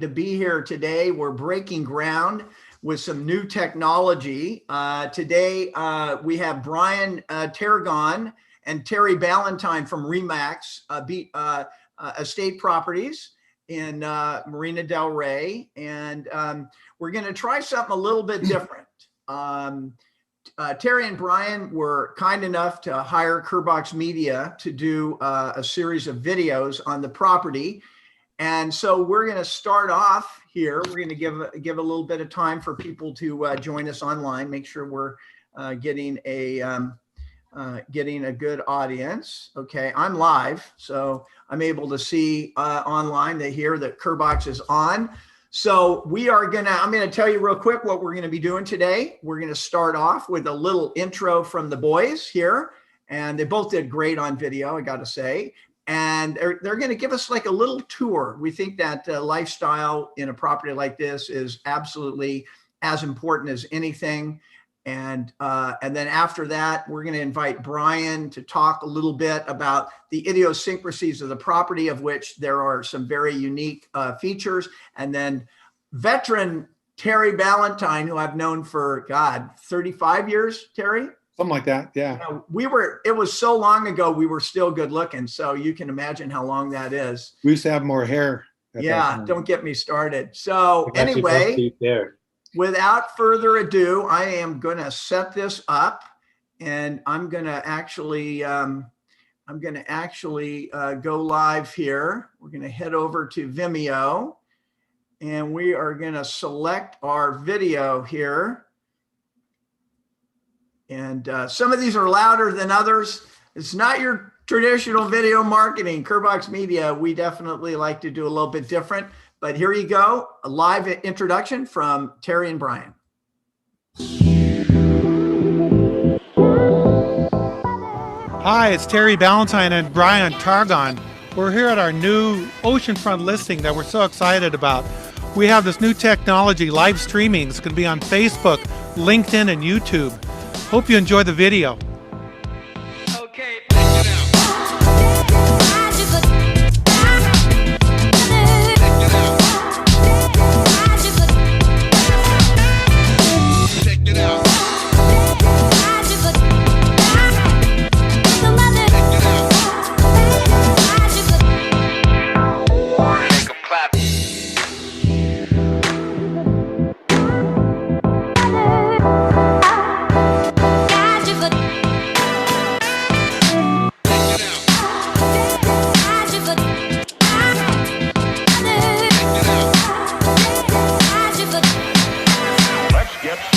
to be here today. We're breaking ground with some new technology. Today, we have Brian Tarragon and Terry Ballantyne from Remax Estate Properties in Marina Del Rey. And we're going to try something a little bit different. Terry and Brian were kind enough to hire Kerbox Media to do a series of videos on the property. And so we're going to start off here. We're going to give a little bit of time for people to join us online, make sure we're getting a good audience. Okay, I'm live, so I'm able to see online. They hear that Kerbox is on. So I'm going to tell you real quick what we're going to be doing today. We're going to start off with a little intro from the boys here, and they both did great on video, I got to say. And they're going to give us like a little tour. We think that lifestyle in a property like this is absolutely as important as anything. And then after that, we're going to invite Brian to talk a little bit about the idiosyncrasies of the property, of which there are some very unique features. And then veteran Terry Ballantyne, who I've known for, 35 years, Terry? Something like that, yeah. It was so long ago, we were still good looking. So you can imagine how long that is. We used to have more hair. Yeah, don't get me started. So anyway, without further ado, I am going to set this up, and I'm going to actually go live here. We're going to head over to Vimeo, and we are going to select our video here. And some of these are louder than others. It's not your traditional video marketing. Kerbox Media, we definitely like to do a little bit different. But here you go, a live introduction from Terry and Brian. Hi, it's Terry Ballantyne and Brian Tarragon. We're here at our new oceanfront listing that we're so excited about. We have this new technology, live streaming. It's going to be on Facebook, LinkedIn, and YouTube. Hope you enjoy the video. Okay, check it out. Check it out. Make 'em clap.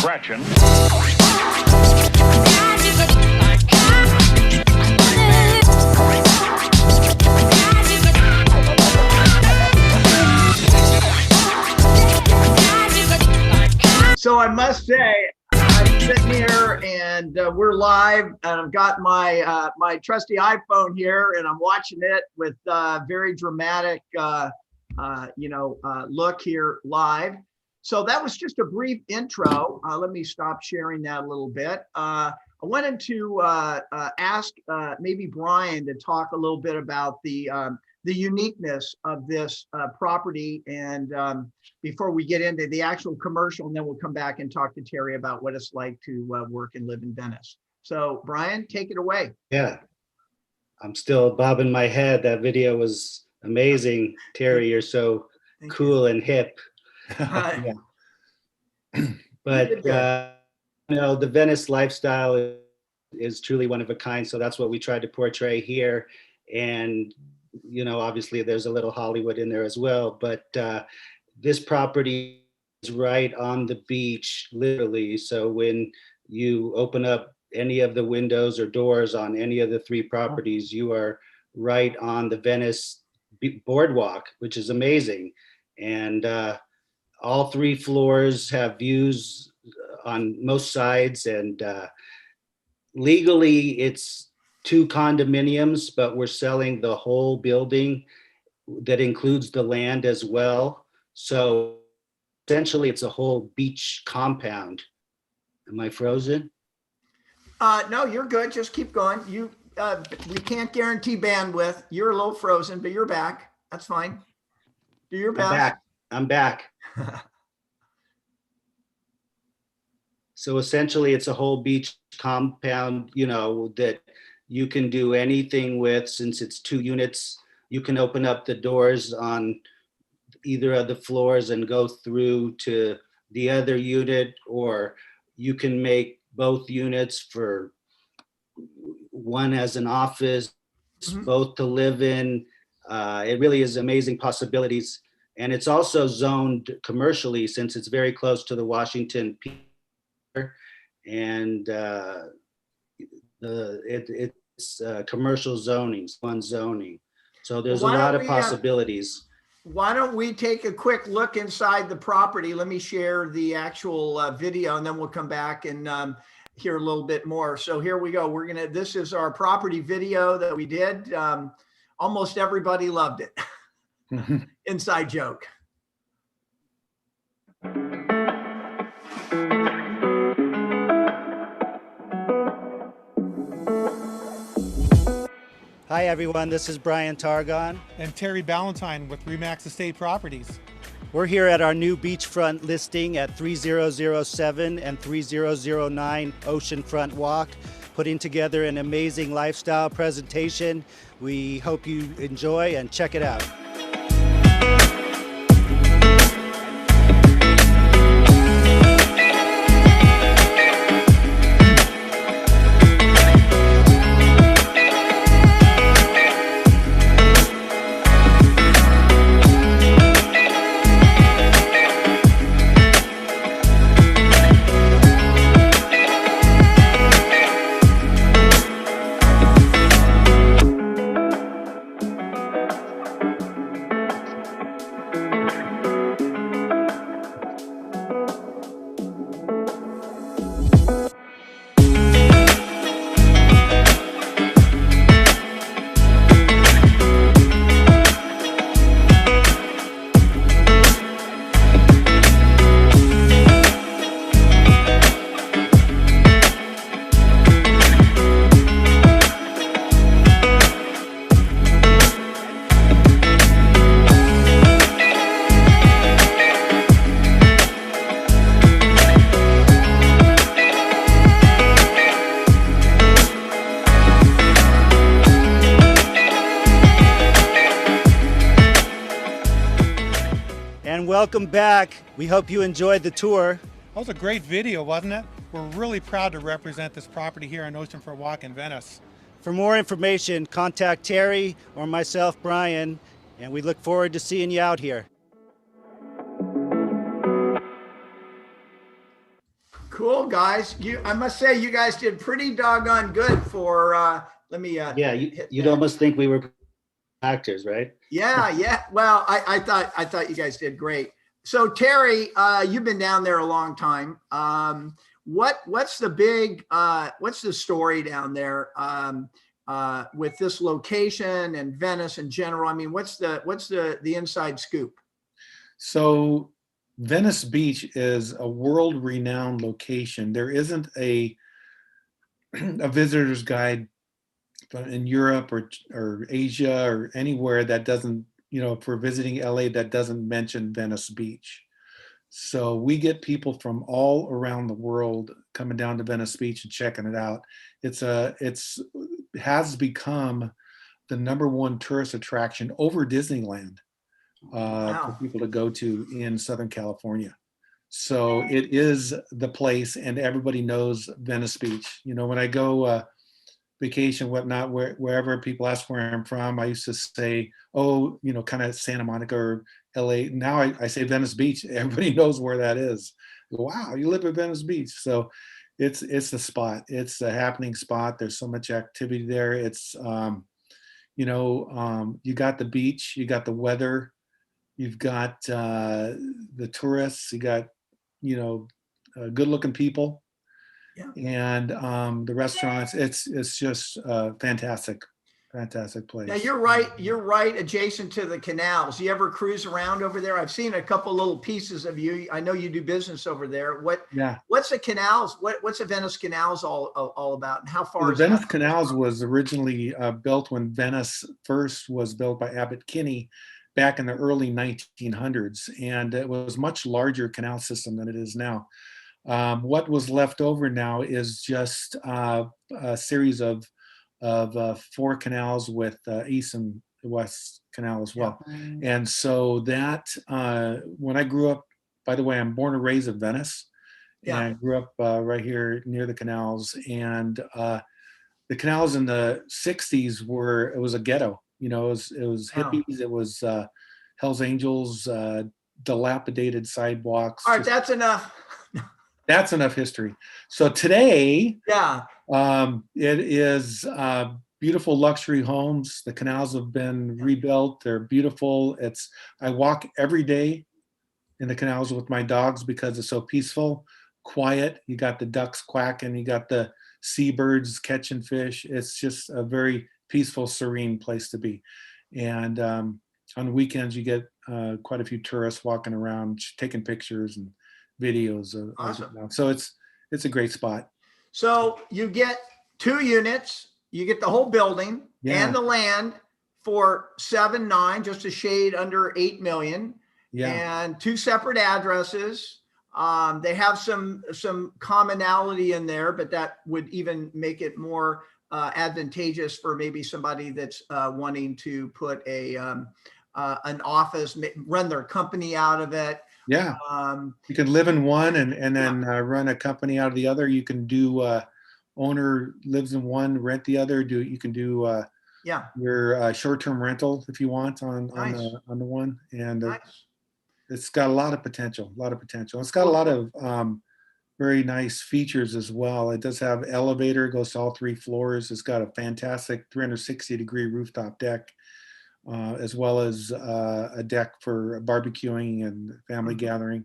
Scratching. So I must say, I'm sitting here and we're live, and I've got my my trusty iPhone here, and I'm watching it with very dramatic, look here live. So that was just a brief intro. Let me stop sharing that a little bit. I wanted to ask maybe Brian to talk a little bit about the uniqueness of this property, and before we get into the actual commercial, and then we'll come back and talk to Terry about what it's like to work and live in Venice. So Brian, take it away. Yeah, I'm still bobbing my head. That video was amazing. Terry, you're so cool and hip. Yeah. But the Venice lifestyle is truly one of a kind, so that's what we tried to portray here. And obviously there's a little Hollywood in there as well, but this property is right on the beach, literally. So when you open up any of the windows or doors on any of the three properties, you are right on the Venice boardwalk, which is amazing. And all three floors have views on most sides, and legally it's 2 condominiums, but we're selling the whole building that includes the land as well. So essentially it's a whole beach compound. Am I frozen? No, you're good. Just keep going. We can't guarantee bandwidth. You're a little frozen, but you're back. That's fine. Do your best. I'm back. So essentially, it's a whole beach compound, that you can do anything with. Since it's 2 units, you can open up the doors on either of the floors and go through to the other unit, or you can make both units for one as an office, Mhm. both to live in. It really is amazing possibilities. And it's also zoned commercially since it's very close to the Washington Pier, and it's commercial zoning, one zoning. So there's a Why lot don't of we, possibilities. why don't we take a quick look inside the property? Let me share the actual video, and then we'll come back and hear a little bit more. So here we go. This is our property video that we did. Almost everybody loved it. Inside joke. Hi, everyone. This is Brian Targon. And Terry Ballantyne with Remax Estate Properties. We're here at our new beachfront listing at 3007 and 3009 Oceanfront Walk, putting together an amazing lifestyle presentation. We hope you enjoy and check it out. And welcome back. We hope you enjoyed the tour. That was a great video, wasn't it? We're really proud to represent this property here on Oceanfront Walk in Venice. For more information, contact Terry or myself, Brian, and we look forward to seeing you out here. Cool, guys. I must say, you guys did pretty doggone good for, let me. Yeah, hit you'd that. almost think we were actors, right? Yeah. Well, I thought you guys did great. So Terry, you've been down there a long time. What's the story down there with this location and Venice in general? I mean, what's the inside scoop? So Venice Beach is a world-renowned location. There isn't a visitor's guide in Europe or Asia or anywhere that doesn't, for visiting LA, that doesn't mention Venice Beach. So we get people from all around the world coming down to Venice Beach and checking it out. It has become the #1 tourist attraction over Disneyland for people to go to in Southern California. So it is the place, and everybody knows Venice Beach. When I go vacation, whatnot, wherever people ask where I'm from, I used to say, kind of Santa Monica or LA. Now I say Venice Beach. Everybody knows where that is. Wow, you live at Venice Beach. So it's the spot. It's a happening spot. There's so much activity there. It's, you got the beach, you got the weather, you've got the tourists, you got, good looking people. Yeah. And the restaurants, it's just a fantastic place. Yeah, you're right adjacent to the canals. You ever cruise around over there? I've seen a couple little pieces of you. I know you do business over there. What's the canals? What's the Venice canals all about, and how far The is Venice that? canals was originally built when Venice first was built by Abbot Kinney. back in the early 1900s, and it was much larger canal system than it is now. What was left over now is just a series of 4 canals with east and west canal as well. And so that when I grew up, by the way, I'm born and raised in Venice, and I grew up right here near the canals. And the canals in the 60s it was a ghetto. You know, it was hippies, it was Hell's Angels, dilapidated sidewalks. All right, that's enough. That's enough history. So today, Yeah. it is beautiful luxury homes. The canals have been rebuilt. They're beautiful. I walk every day in the canals with my dogs because it's so peaceful, quiet. You got the ducks quacking. You got the seabirds catching fish. It's just a very peaceful, serene place to be. And on weekends, you get quite a few tourists walking around, taking pictures and videos of Awesome. so it's a great spot. So you get 2 units, you get the whole building and the land for 7.9, just a shade under 8 million. And 2 separate addresses. They have some commonality in there, but that would even make it more advantageous for maybe somebody that's wanting to put an office, run their company out of it. Yeah, you can live in one and then run a company out of the other. You can do owner lives in one, rent the other. You can do your short-term rental if you want on the one, and it's got a lot of potential. It's got a lot of very nice features as well. It does have elevator, goes to all 3 floors. It's got a fantastic 360-degree rooftop deck. As well as a deck for barbecuing and family gathering.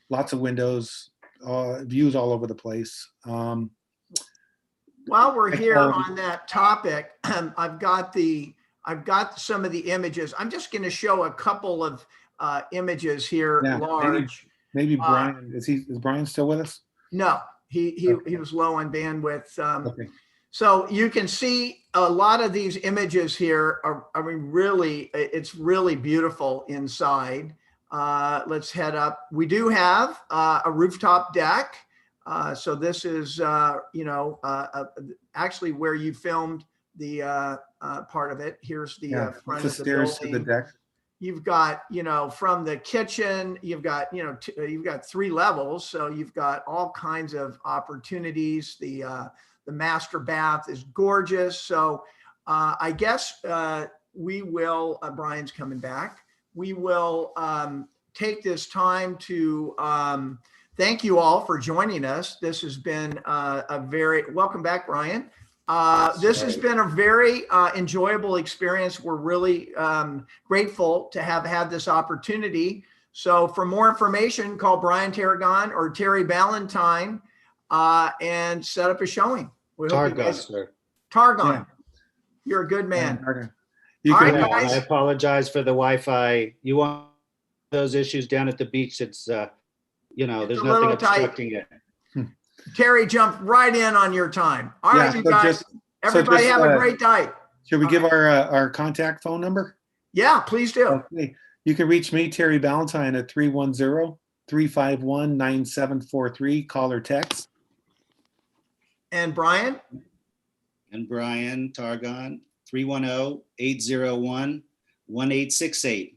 Lots of windows, views all over the place. While we're here on that topic, I've got some of the images. I'm just going to show a couple of images here, large. Maybe Brian, is Brian still with us? No, he was low on bandwidth. Okay. So you can see a lot of these images here it's really beautiful inside. Let's head up. We do have a rooftop deck. So this is, actually where you filmed the part of it. Here's the front of the stairs building. to the deck. You've got, from the kitchen, you've got 3 levels. So you've got all kinds of opportunities. The master bath is gorgeous. So I guess we will, Brian's coming back. We will take this time to thank you all for joining us. This has been welcome back, Brian. This has been a very enjoyable experience. We're really grateful to have had this opportunity. So for more information, call Brian Tarragon or Terry Ballantyne and set up a showing. Targon, sir. Targon. You're a good man. I apologize for the Wi-Fi. You want those issues down at the beach? It's there's nothing obstructing it. Terry jumped right in on your time. All right, you guys. Everybody have a great night. Should we give our contact phone number? Yeah, please do. Okay. You can reach me, Terry Ballantyne, at 310-351-9743. Call or text. And Brian? And Brian Targon, 310-801-1868.